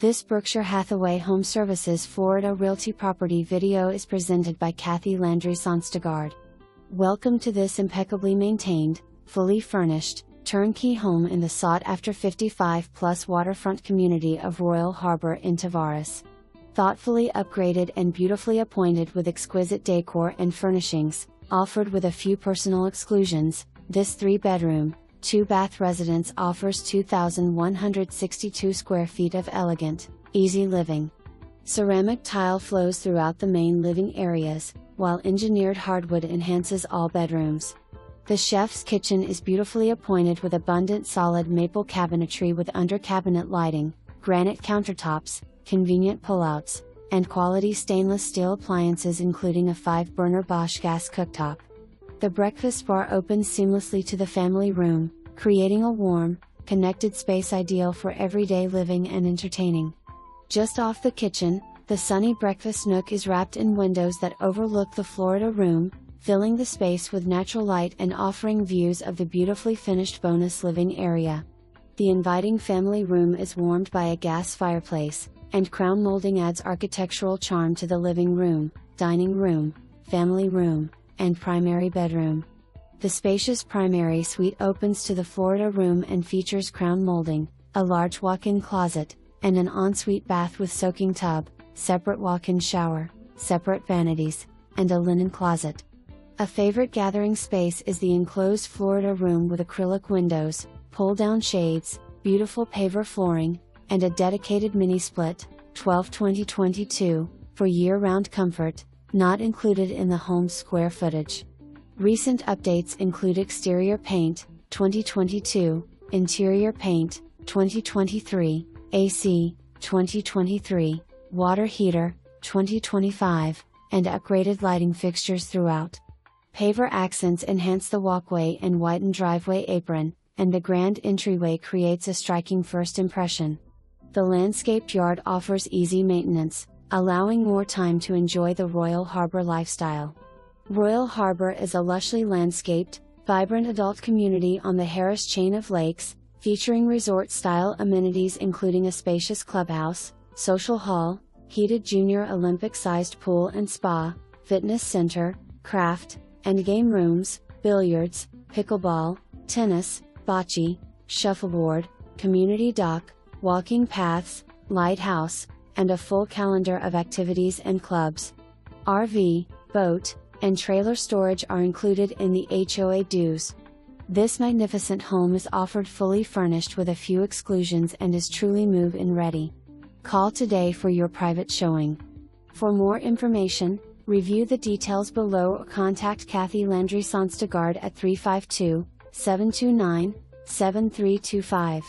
This Berkshire Hathaway HomeServices Florida Realty property video is presented by Kathy Landry Sonstagard. Welcome to this impeccably maintained, fully furnished, turnkey home in the sought-after 55-plus waterfront community of Royal Harbor in Tavares. Thoughtfully upgraded and beautifully appointed with exquisite decor and furnishings, offered with a few personal exclusions, this 3-bedroom, 2-bath residence offers 2,162 square feet of elegant, easy living. Ceramic tile flows throughout the main living areas, while engineered hardwood enhances all bedrooms. The chef's kitchen is beautifully appointed with abundant solid maple cabinetry with under-cabinet lighting, granite countertops, convenient pullouts, and quality stainless steel appliances including a 5-burner Bosch gas cooktop. The breakfast bar opens seamlessly to the family room, creating a warm, connected space ideal for everyday living and entertaining. Just off the kitchen, the sunny breakfast nook is wrapped in windows that overlook the Florida room, filling the space with natural light and offering views of the beautifully finished bonus living area. The inviting family room is warmed by a gas fireplace, and crown molding adds architectural charm to the living room, dining room, family room, and primary bedroom. The spacious primary suite opens to the Florida room and features crown molding, a large walk-in closet, and an ensuite bath with soaking tub, separate walk-in shower, separate vanities, and a linen closet. A favorite gathering space is the enclosed Florida room with acrylic windows, pull-down shades, beautiful Paver flooring, and a dedicated mini-split, 12/20/22, for year-round comfort, not included in the home's square footage. Recent updates include exterior paint, 2022, interior paint, 2023, AC, 2023, water heater, 2025, and upgraded lighting fixtures throughout. Paver accents enhance the walkway and widened driveway apron, and the grand entryway creates a striking first impression. The landscaped yard offers easy maintenance, allowing more time to enjoy the Royal Harbor lifestyle. Royal Harbor is a lushly landscaped, vibrant adult community on the Harris chain of lakes, featuring resort-style amenities including a spacious clubhouse, social hall, heated junior Olympic-sized pool and spa, fitness center, craft and game rooms, billiards, pickleball, tennis, bocce, shuffleboard, community dock, walking paths, lighthouse, and a full calendar of activities and clubs. RV, boat, and trailer storage are included in the HOA dues. This magnificent home is offered fully furnished with a few exclusions and is truly move-in ready. Call today for your private showing. For more information, review the details below or contact Kathy Landry Sonstagard at 352-729-7325.